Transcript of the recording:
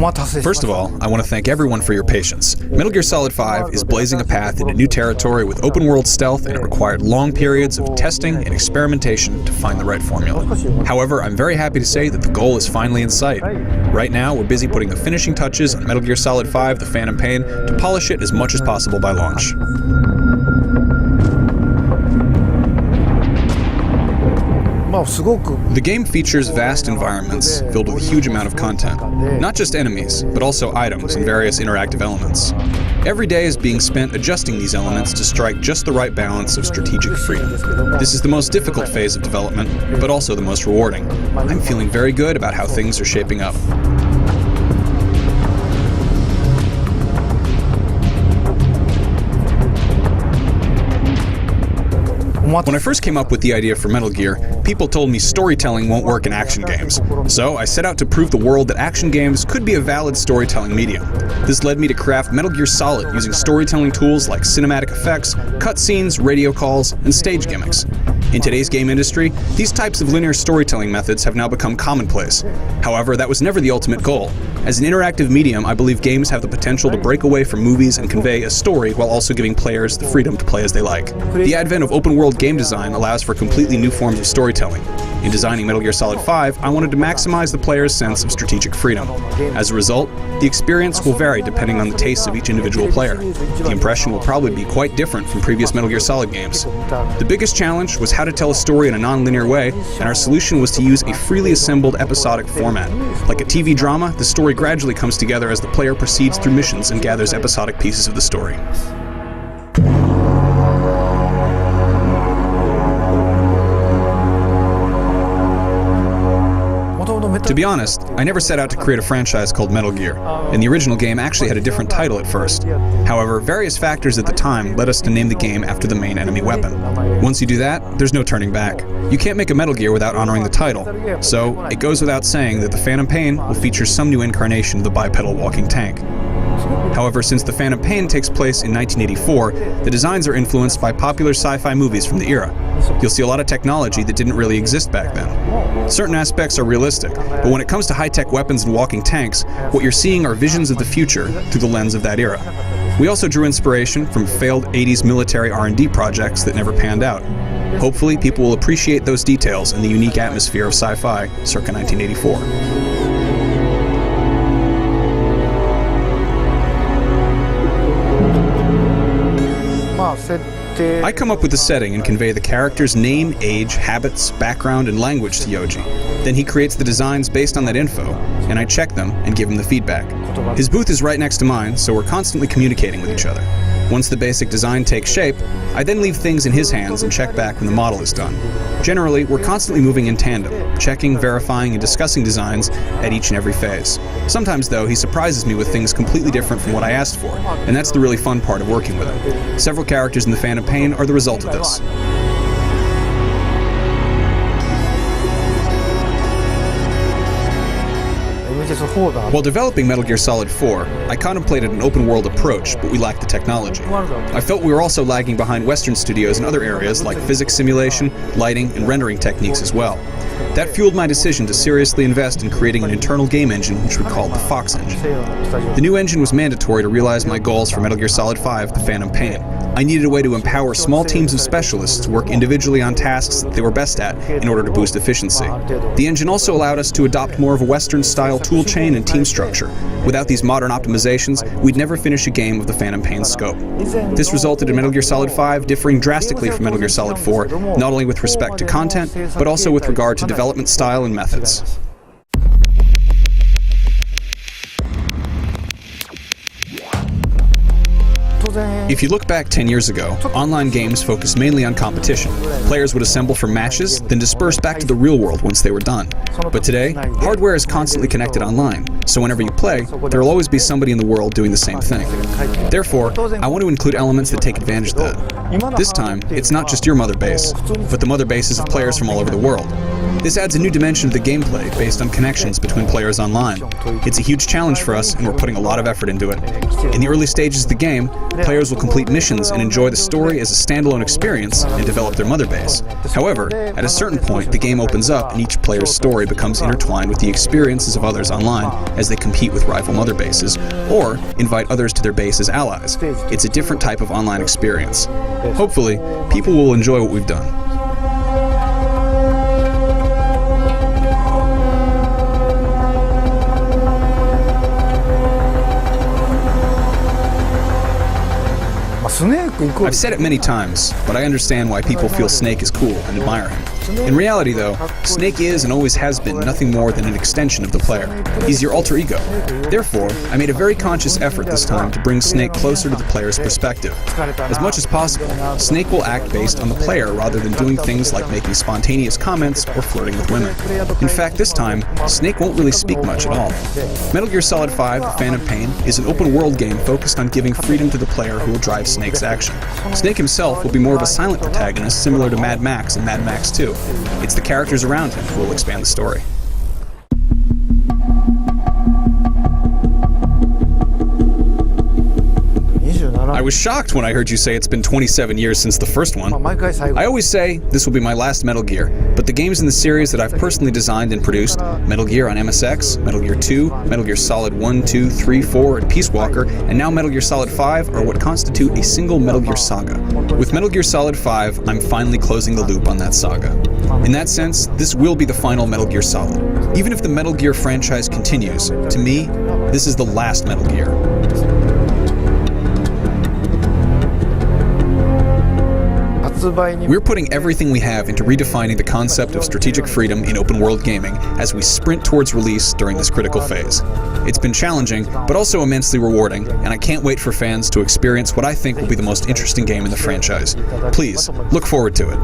First of all, I want to thank everyone for your patience. Metal Gear Solid 5 is blazing a path into new territory with open-world stealth, and it required long periods of testing and experimentation to find the right formula. However, I'm very happy to say that the goal is finally in sight. Right now, we're busy putting the finishing touches on Metal Gear Solid 5: The Phantom Pain to polish it as much as possible by launch. The game features vast environments filled with a huge amount of content. Not just enemies, but also items and various interactive elements. Every day is being spent adjusting these elements to strike just the right balance of strategic freedom. This is the most difficult phase of development, but also the most rewarding. I'm feeling very good about how things are shaping up. When I first came up with the idea for Metal Gear, people told me storytelling won't work in action games. So I set out to prove the world that action games could be a valid storytelling medium. This led me to craft Metal Gear Solid using storytelling tools like cinematic effects, cutscenes, radio calls, and stage gimmicks. In today's game industry, these types of linear storytelling methods have now become commonplace. However, that was never the ultimate goal. As an interactive medium, I believe games have the potential to break away from movies and convey a story while also giving players the freedom to play as they like. The advent of open-world game design allows for completely new forms of storytelling. In designing Metal Gear Solid 5, I wanted to maximize the player's sense of strategic freedom. As a result, the experience will vary depending on the tastes of each individual player. The impression will probably be quite different from previous Metal Gear Solid games. The biggest challenge was how to tell a story in a non-linear way, and our solution was to use a freely assembled episodic format. Like a TV drama, the story gradually comes together as the player proceeds through missions and gathers episodic pieces of the story. To be honest, I never set out to create a franchise called Metal Gear, and the original game actually had a different title at first. However, various factors at the time led us to name the game after the main enemy weapon. Once you do that, there's no turning back. You can't make a Metal Gear without honoring the title, so it goes without saying that the Phantom Pain will feature some new incarnation of the bipedal walking tank. However, since the Phantom Pain takes place in 1984, the designs are influenced by popular sci-fi movies from the era. You'll see a lot of technology that didn't really exist back then. Certain aspects are realistic, but when it comes to high-tech weapons and walking tanks, what you're seeing are visions of the future through the lens of that era. We also drew inspiration from failed 80s military R&D projects that never panned out. Hopefully, people will appreciate those details and the unique atmosphere of sci-fi circa 1984. I come up with the setting and convey the character's name, age, habits, background, and language to Yoji. Then he creates the designs based on that info, and I check them and give him the feedback. His booth is right next to mine, so we're constantly communicating with each other. Once the basic design takes shape, I then leave things in his hands and check back when the model is done. Generally, we're constantly moving in tandem, checking, verifying, and discussing designs at each and every phase. Sometimes, though, he surprises me with things completely different from what I asked for, and that's the really fun part of working with him. Several characters in the Phantom Pain are the result of this. While developing Metal Gear Solid 4, I contemplated an open-world approach, but we lacked the technology. I felt we were also lagging behind Western studios in other areas like physics simulation, lighting, and rendering techniques as well. That fueled my decision to seriously invest in creating an internal game engine which we called the Fox engine. The new engine was mandatory to realize my goals for Metal Gear Solid 5: The Phantom Pain. I needed a way to empower small teams of specialists to work individually on tasks that they were best at in order to boost efficiency. The engine also allowed us to adopt more of a Western-style toolchain and team structure. Without these modern optimizations, we'd never finish a game of the Phantom Pain's scope. This resulted in Metal Gear Solid 5 differing drastically from Metal Gear Solid 4, not only with respect to content, but also with regard to development style and methods. If you look back 10 years ago, online games focused mainly on competition. Players would assemble for matches, then disperse back to the real world once they were done. But today, hardware is constantly connected online, so whenever you play, there will always be somebody in the world doing the same thing. Therefore, I want to include elements that take advantage of that. This time, it's not just your mother base, but the mother bases of players from all over the world. This adds a new dimension to the gameplay based on connections between players online. It's a huge challenge for us, and we're putting a lot of effort into it. In the early stages of the game, players will complete missions and enjoy the story as a standalone experience and develop their mother base. However, at a certain point, the game opens up and each player's story becomes intertwined with the experiences of others online as they compete with rival mother bases, or invite others to their base as allies. It's a different type of online experience. Hopefully, people will enjoy what we've done. I've said it many times, but I understand why people feel Snake is cool and admire him. In reality, though, Snake is and always has been nothing more than an extension of the player. He's your alter ego. Therefore, I made a very conscious effort this time to bring Snake closer to the player's perspective. As much as possible, Snake will act based on the player rather than doing things like making spontaneous comments or flirting with women. In fact, this time, Snake won't really speak much at all. Metal Gear Solid 5: The Phantom Pain is an open-world game focused on giving freedom to the player who will drive Snake's action. Snake himself will be more of a silent protagonist similar to Mad Max and Mad Max 2. It's the characters around him who will expand the story. I was shocked when I heard you say it's been 27 years since the first one. I always say this will be my last Metal Gear, but the games in the series that I've personally designed and produced, Metal Gear on MSX, Metal Gear 2, Metal Gear Solid 1, 2, 3, 4, and Peace Walker, and now Metal Gear Solid 5 are what constitute a single Metal Gear saga. With Metal Gear Solid 5, I'm finally closing the loop on that saga. In that sense, this will be the final Metal Gear Solid. Even if the Metal Gear franchise continues, to me, this is the last Metal Gear. We're putting everything we have into redefining the concept of strategic freedom in open-world gaming as we sprint towards release during this critical phase. It's been challenging, but also immensely rewarding, and I can't wait for fans to experience what I think will be the most interesting game in the franchise. Please, look forward to it.